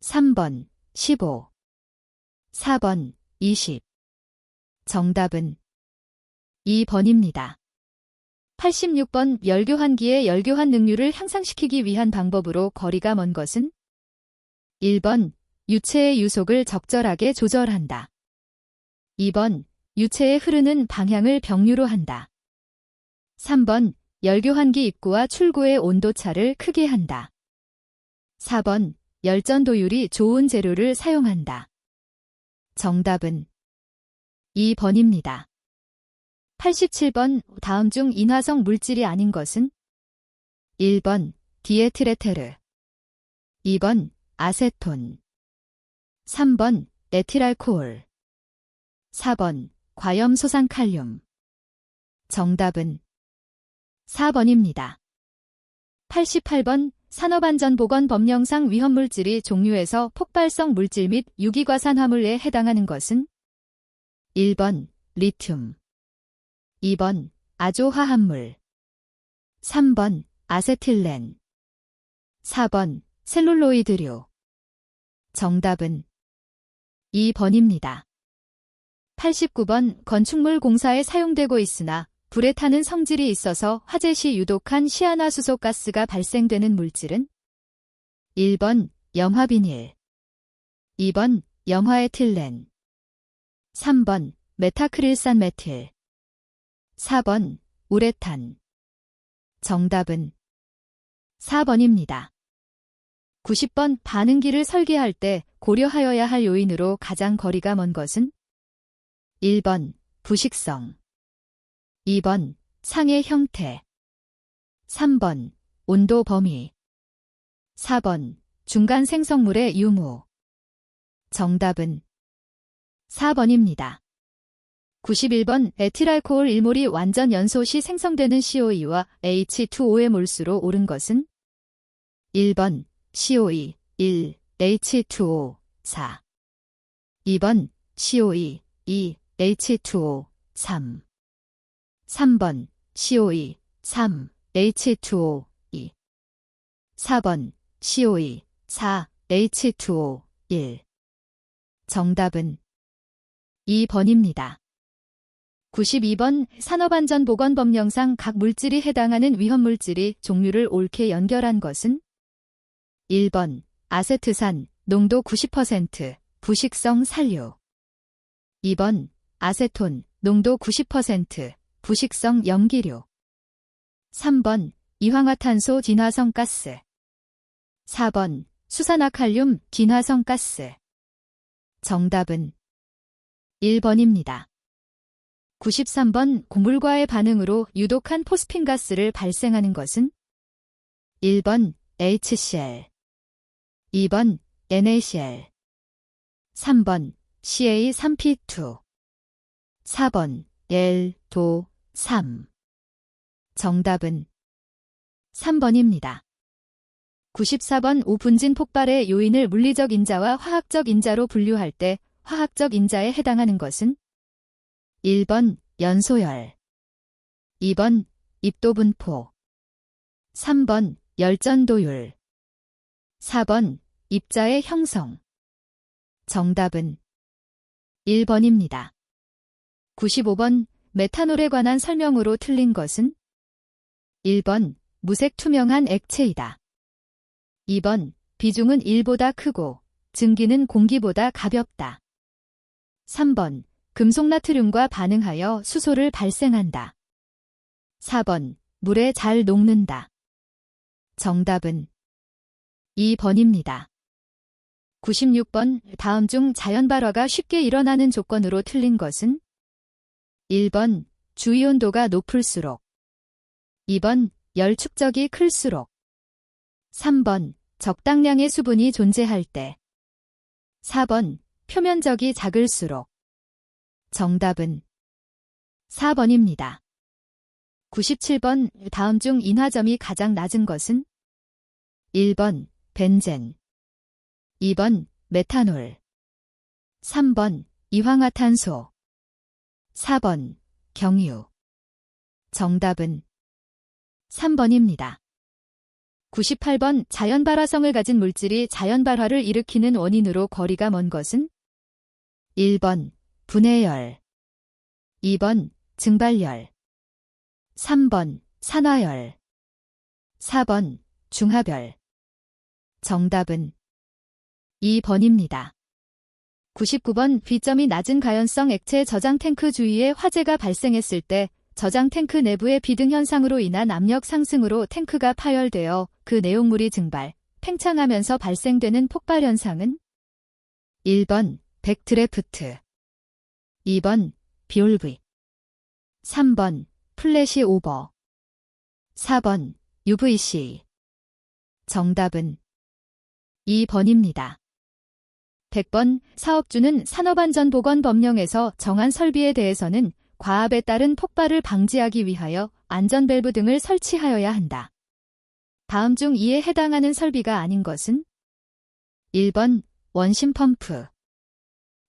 3번 15, 4번 20. 정답은 2번입니다. 86번 열교환기의 열교환 능률을 향상시키기 위한 방법으로 거리가 먼 것은? 1번 유체의 유속을 적절하게 조절한다. 2번 유체의 흐르는 방향을 병류로 한다. 3번 열교환기 입구와 출구의 온도차를 크게 한다. 4번 열전도율이 좋은 재료를 사용한다. 정답은 2번입니다. 87번 다음 중 인화성 물질이 아닌 것은? 1번 디에틸에테르, 2번 아세톤, 3번 에틸알코올, 4번 과염소산칼륨. 정답은 4번입니다. 88번 산업안전보건법령상 위험물질이 종류에서 폭발성 물질 및 유기과산화물에 해당하는 것은? 1번 리튬, 2번 아조화합물, 3번 아세틸렌, 4번 셀룰로이드류. 정답은 2번입니다. 89번 건축물 공사에 사용되고 있으나 불에 타는 성질이 있어서 화재 시 유독한 시아나수소 가스가 발생되는 물질은? 1번 염화비닐, 2번 염화에틸렌, 3번 메타크릴산 메틸, 4번 우레탄. 정답은 4번입니다. 90번 반응기를 설계할 때 고려하여야 할 요인으로 가장 거리가 먼 것은? 1번 부식성, 2번 상의 형태, 3번 온도 범위, 4번 중간 생성물의 유무. 정답은 4번입니다. 91번 에틸알코올 1몰이 완전 연소 시 생성되는 COE와 H2O의 몰수로 옳은 것은? 1번 COE 1, H2O 4, 2번 COE 2, H2O 3, 3번 COE 3, H2O 2, 4번 COE 4, H2O 1. 정답은 2번입니다. 92번 산업안전보건법령상 각 물질이 해당하는 위험물질이 종류를 옳게 연결한 것은? 1번 아세트산 농도 90% 부식성 산료, 2번 아세톤 농도 90% 부식성 염기류, 3번 이황화탄소 진화성 가스, 4번 수산화칼륨 진화성 가스. 정답은 1번입니다. 93번 고물과의 반응으로 유독한 포스핀 가스를 발생하는 것은? 1번 HCl, 2번 NaCl, 3번 CA3P2, 4번 L2, 3. 정답은 3번입니다. 94번 오분진 폭발의 요인을 물리적 인자와 화학적 인자로 분류할 때 화학적 인자에 해당하는 것은? 1번 연소열, 2번 입도분포, 3번 열전도율, 4번 입자의 형성. 정답은 1번입니다. 95번 메탄올에 관한 설명으로 틀린 것은? 1번 무색 투명한 액체이다. 2번 비중은 1보다 크고 증기는 공기보다 가볍다. 3번 금속나트륨과 반응하여 수소를 발생한다. 4번 물에 잘 녹는다. 정답은 2번입니다. 96번 다음 중 자연발화가 쉽게 일어나는 조건으로 틀린 것은? 1번 주위온도가 높을수록, 2번 열 축적이 클수록, 3번 적당량의 수분이 존재할 때, 4번 표면적이 작을수록. 정답은 4번입니다. 97번 다음 중 인화점이 가장 낮은 것은? 1번 벤젠, 2번 메탄올, 3번 이황화탄소, 4번 경유. 정답은 3번입니다. 98번 자연발화성을 가진 물질이 자연발화를 일으키는 원인으로 거리가 먼 것은? 1번 분해열, 2번 증발열, 3번 산화열. 4번 중하별. 정답은 2번입니다. 99번 B점이 낮은 가연성 액체 저장 탱크 주위에 화재가 발생했을 때 저장 탱크 내부의 비등 현상으로 인한 압력 상승으로 탱크가 파열되어 그 내용물이 증발, 팽창하면서 발생되는 폭발 현상은 1번 백드래프트, 2번 비올브, 3번 플래시 오버, 4번 UVC. 정답은 2번입니다. 100번 사업주는 산업안전보건법령에서 정한 설비에 대해서는 과압에 따른 폭발을 방지하기 위하여 안전밸브 등을 설치하여야 한다. 다음 중 이에 해당하는 설비가 아닌 것은 1번 원심 펌프,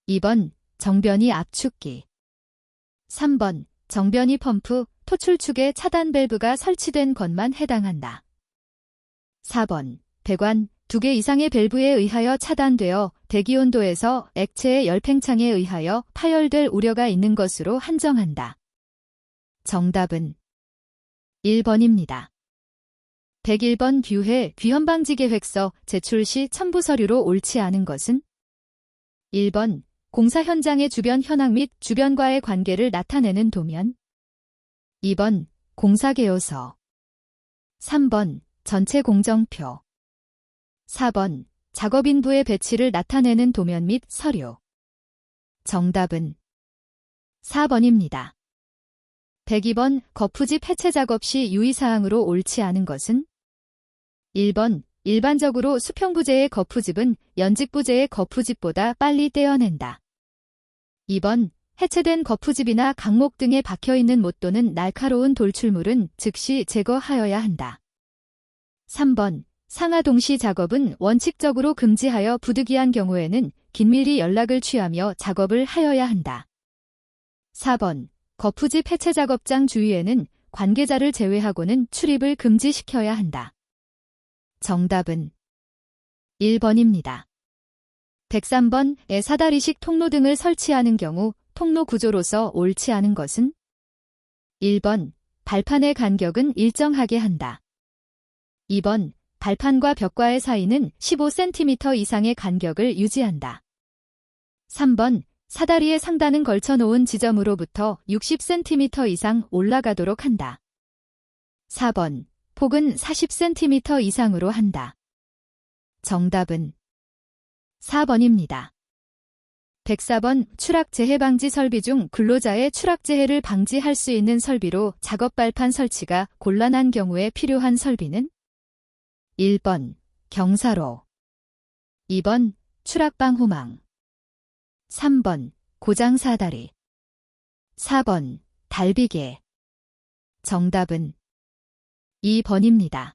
2번 정변이 압축기, 3번 정변이 펌프 토출축에 차단 밸브가 설치된 것만 해당한다. 4번 배관 2개 이상의 밸브에 의하여 차단되어 대기온도에서 액체의 열팽창에 의하여 파열될 우려가 있는 것으로 한정한다. 정답은 1번입니다. 101번 규회 위험방지계획서 제출 시 첨부 서류로 옳지 않은 것은 1번 공사 현장의 주변 현황 및 주변과의 관계를 나타내는 도면, 2번 공사계요서, 3번 전체 공정표, 4번 작업인부의 배치를 나타내는 도면 및 서류. 정답은 4번입니다. 102번 거푸집 해체 작업 시 유의사항으로 옳지 않은 것은 1번 일반적으로 수평부재의 거푸집은 연직부재의 거푸집보다 빨리 떼어낸다. 2번 해체된 거푸집이나 강목 등에 박혀있는 못 또는 날카로운 돌출물은 즉시 제거하여야 한다. 3번 상하 동시 작업은 원칙적으로 금지하여 부득이한 경우에는 긴밀히 연락을 취하며 작업을 하여야 한다. 4번 거푸집 해체 작업장 주위에는 관계자를 제외하고는 출입을 금지시켜야 한다. 정답은 1번입니다. 103번에 사다리식 통로 등을 설치하는 경우 통로 구조로서 옳지 않은 것은 1번 발판의 간격은 일정하게 한다. 2번 발판과 벽과의 사이는 15cm 이상의 간격을 유지한다. 3번 사다리의 상단은 걸쳐놓은 지점으로부터 60cm 이상 올라가도록 한다. 4번 폭은 40cm 이상으로 한다. 정답은 4번입니다. 104번 추락재해 방지 설비 중 근로자의 추락재해를 방지할 수 있는 설비로 작업 발판 설치가 곤란한 경우에 필요한 설비는 1번 경사로, 2번 추락방호망, 3번 고장사다리, 4번 달비개. 정답은 2번입니다.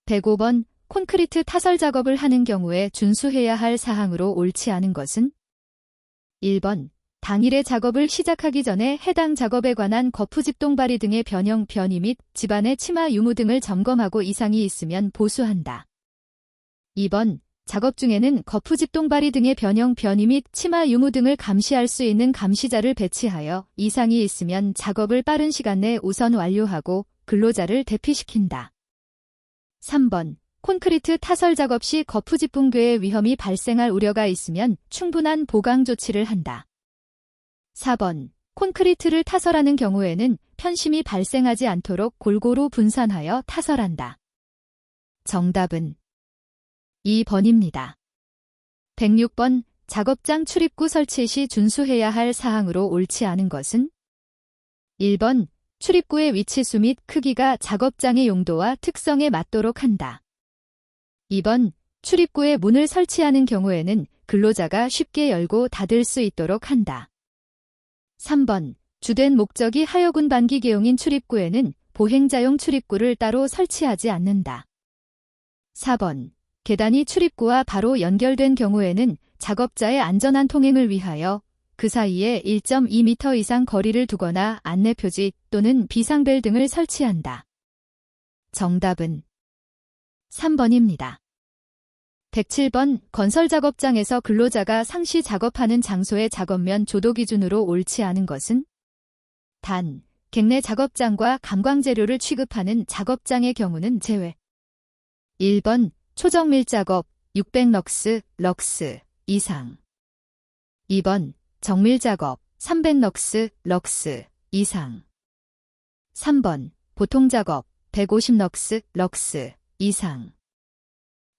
105번 콘크리트 타설 작업을 하는 경우에 준수해야 할 사항으로 옳지 않은 것은 1번 당일에 작업을 시작하기 전에 해당 작업에 관한 거푸집 동바리 등의 변형, 변이 및 집안의 치마 유무 등을 점검하고 이상이 있으면 보수한다. 2번 작업 중에는 거푸집 동바리 등의 변형, 변이 및 치마 유무 등을 감시할 수 있는 감시자를 배치하여 이상이 있으면 작업을 빠른 시간 내 우선 완료하고 근로자를 대피시킨다. 3번 콘크리트 타설 작업 시 거푸집 붕괴의 위험이 발생할 우려가 있으면 충분한 보강 조치를 한다. 4번 콘크리트를 타설하는 경우에는 편심이 발생하지 않도록 골고루 분산하여 타설한다. 정답은 2번입니다. 106번 작업장 출입구 설치 시 준수해야 할 사항으로 옳지 않은 것은 1번 출입구의 위치수 및 크기가 작업장의 용도와 특성에 맞도록 한다. 2번 출입구에 문을 설치하는 경우에는 근로자가 쉽게 열고 닫을 수 있도록 한다. 3번 주된 목적이 하여군 반기계용인 출입구에는 보행자용 출입구를 따로 설치하지 않는다. 4번 계단이 출입구와 바로 연결된 경우에는 작업자의 안전한 통행을 위하여 그 사이에 1.2m 이상 거리를 두거나 안내표지 또는 비상벨 등을 설치한다. 정답은 3번입니다. 107번 건설작업장에서 근로자가 상시 작업하는 장소의 작업면 조도 기준으로 옳지 않은 것은 단, 객내 작업장과 감광재료를 취급하는 작업장의 경우는 제외. 1번 초정밀 작업 600럭스, 럭스 이상. 2번 정밀 작업 300럭스, 럭스 이상. 3번 보통 작업 150럭스, 럭스 이상.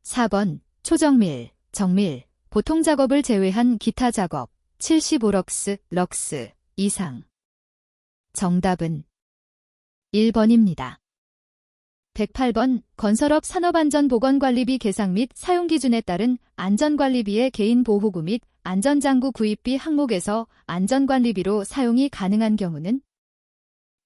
4번 초정밀, 정밀, 보통 작업을 제외한 기타 작업 75럭스, 럭스 이상. 정답은 1번입니다. 108번 건설업 산업안전보건관리비 계상 및 사용 기준에 따른 안전관리비의 개인보호구 및 안전장구 구입비 항목에서 안전관리비로 사용이 가능한 경우는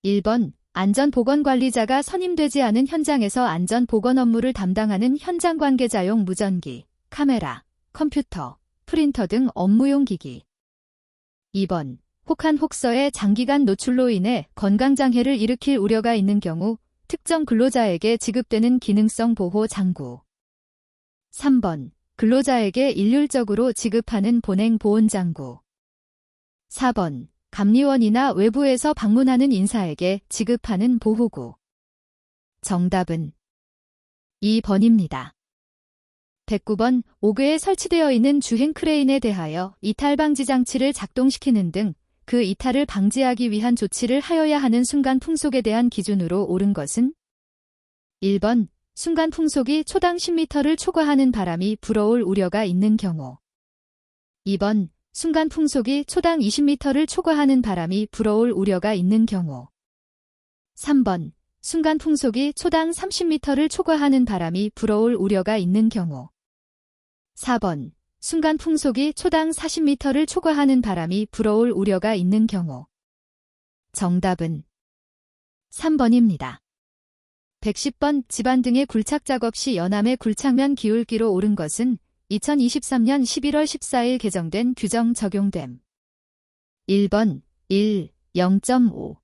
1번 안전보건관리자가 선임되지 않은 현장에서 안전보건 업무를 담당하는 현장 관계자용 무전기, 카메라, 컴퓨터, 프린터 등 업무용 기기. 2번 혹한 혹서의 장기간 노출로 인해 건강장애를 일으킬 우려가 있는 경우 특정 근로자에게 지급되는 기능성 보호 장구. 3번 근로자에게 일률적으로 지급하는 본행 보온 장구. 4번 감리원이나 외부에서 방문하는 인사에게 지급하는 보호구. 정답은 2번입니다. 109번 옥외에 설치되어 있는 주행 크레인에 대하여 이탈 방지 장치를 작동시키는 등 그 이탈을 방지하기 위한 조치를 하여야 하는 순간 풍속에 대한 기준으로 옳은 것은 1번 순간 풍속이 초당 10m를 초과하는 바람이 불어올 우려가 있는 경우. 2번 순간 풍속이 초당 20m를 초과하는 바람이 불어올 우려가 있는 경우. 3번 순간 풍속이 초당 30m를 초과하는 바람이 불어올 우려가 있는 경우. 4번 순간 풍속이 초당 40m를 초과하는 바람이 불어올 우려가 있는 경우. 정답은 3번입니다. 110번 집안 등의 굴착 작업 시 연암의 굴착면 기울기로 옳은 것은 2023년 11월 14일 개정된 규정 적용됨. 1번 1, 0.5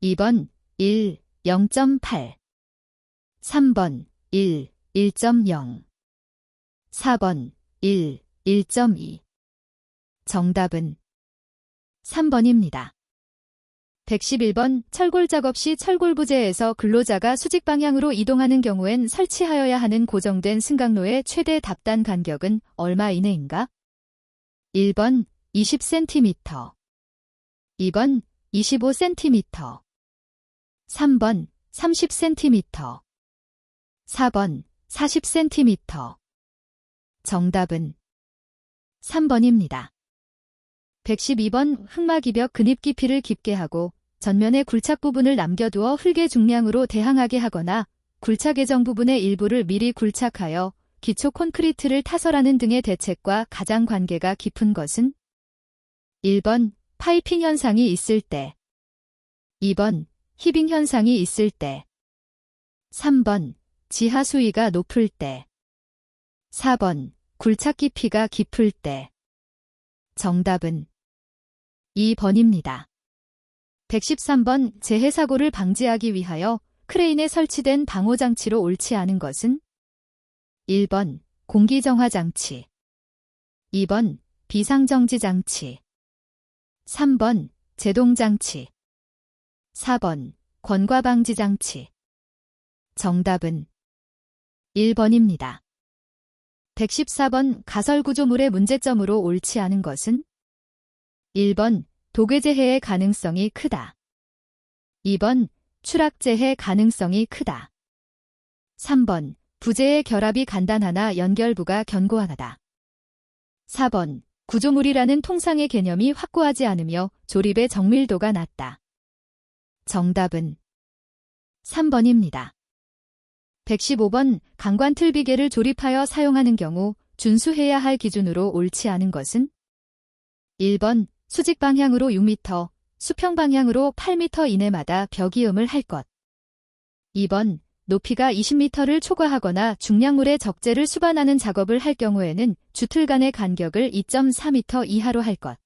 2번 1, 0.8 3번 1, 1.0 4번 1, 1.2 정답은 3번입니다. 111번 철골 작업 시 철골 부재에서 근로자가 수직 방향으로 이동하는 경우엔 설치하여야 하는 고정된 승강로의 최대 답단 간격은 얼마 이내인가? 1번 20cm 2번 25cm 3번 30cm 4번 40cm 정답은 3번입니다. 112번 흑마기벽 근입 깊이를 깊게 하고 전면의 굴착 부분을 남겨두어 흙의 중량으로 대항하게 하거나 굴착 예정 부분의 일부를 미리 굴착하여 기초 콘크리트를 타설하는 등의 대책과 가장 관계가 깊은 것은 1번 파이핑 현상이 있을 때 2번 히빙 현상이 있을 때 3번 지하 수위가 높을 때 4번 굴착 깊이가 깊을 때 정답은 2번입니다. 113번 재해 사고를 방지하기 위하여 크레인에 설치된 방호장치로 옳지 않은 것은 1번 공기정화장치 2번 비상정지장치 3번 제동장치 4번 권과방지장치 정답은 1번입니다. 114번 가설구조물의 문제점으로 옳지 않은 것은 1번 도괴재해의 가능성이 크다. 2번 추락재해 가능성이 크다. 3번 부재의 결합이 간단하나 연결부가 견고하다. 4번 구조물이라는 통상의 개념이 확고하지 않으며 조립의 정밀도가 낮다. 정답은 3번입니다. 115번 강관틀 비계를 조립하여 사용하는 경우 준수해야 할 기준으로 옳지 않은 것은 1번 수직 방향으로 6m, 수평 방향으로 8m 이내마다 벽이음을 할 것. 2번 높이가 20m를 초과하거나 중량물의 적재를 수반하는 작업을 할 경우에는 주틀 간의 간격을 2.4m 이하로 할 것.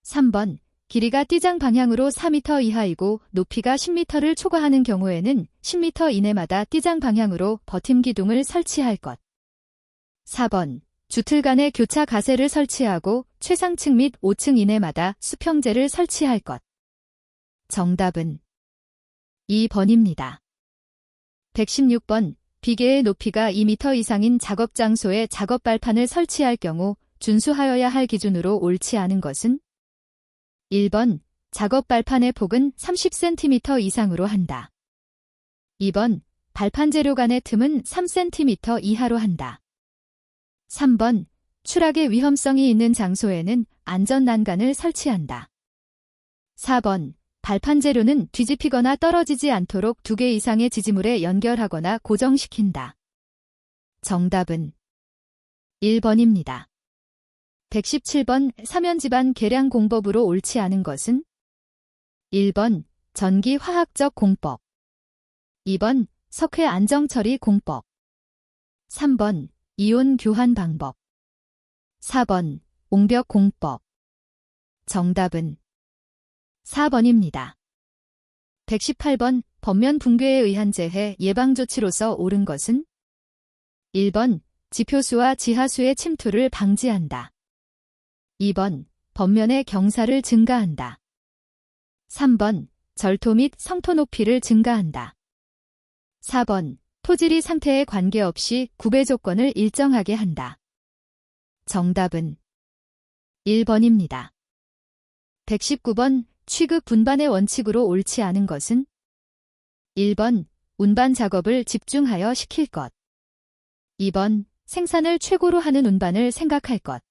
3번 길이가 띠장 방향으로 4m 이하이고 높이가 10m를 초과하는 경우에는 10m 이내마다 띠장 방향으로 버팀 기둥을 설치할 것. 4번 주틀 간에 교차 가세를 설치하고 최상층 및 5층 이내마다 수평재를 설치할 것. 정답은 2번입니다. 116번. 비계의 높이가 2m 이상인 작업 장소에 작업 발판을 설치할 경우 준수하여야 할 기준으로 옳지 않은 것은? 1번. 작업 발판의 폭은 30cm 이상으로 한다. 2번. 발판 재료 간의 틈은 3cm 이하로 한다. 3번. 추락의 위험성이 있는 장소에는 안전 난간을 설치한다. 4번. 발판 재료는 뒤집히거나 떨어지지 않도록 2개 이상의 지지물에 연결하거나 고정시킨다. 정답은 1번입니다. 117번. 사면지반 계량 공법으로 옳지 않은 것은? 1번. 전기 화학적 공법. 2번. 석회 안정 처리 공법. 3번. 이온 교환 방법. 4번. 옹벽 공법. 정답은 4번입니다. 118번. 번면 붕괴에 의한 재해 예방 조치로서 옳은 것은? 1번. 지표수와 지하수의 침투를 방지한다. 2번. 번면의 경사를 증가한다. 3번. 절토 및 성토 높이를 증가한다. 4번. 토지리 상태에 관계없이 구배 조건을 일정하게 한다. 정답은 1번입니다. 119번. 취급 분반의 원칙으로 옳지 않은 것은? 1번. 운반 작업을 집중하여 시킬 것. 2번. 생산을 최고로 하는 운반을 생각할 것.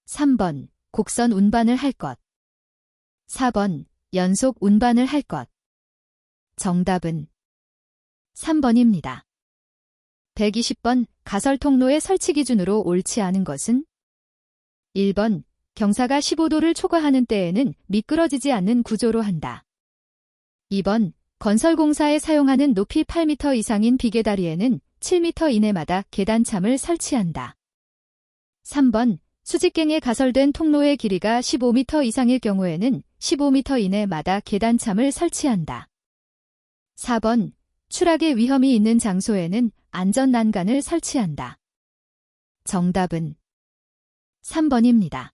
3번. 곡선 운반을 할 것. 4번. 연속 운반을 할 것. 정답은 3번입니다. 120번. 가설 통로의 설치 기준으로 옳지 않은 것은? 1번. 경사가 15도를 초과하는 때에는 미끄러지지 않는 구조로 한다. 2번. 건설공사에 사용하는 높이 8m 이상인 비계다리에는 7m 이내마다 계단참을 설치한다. 3번. 수직갱에 가설된 통로의 길이가 15m 이상일 경우에는 15m 이내마다 계단참을 설치한다. 4번. 추락의 위험이 있는 장소에는 안전 난간을 설치한다. 정답은 3번입니다.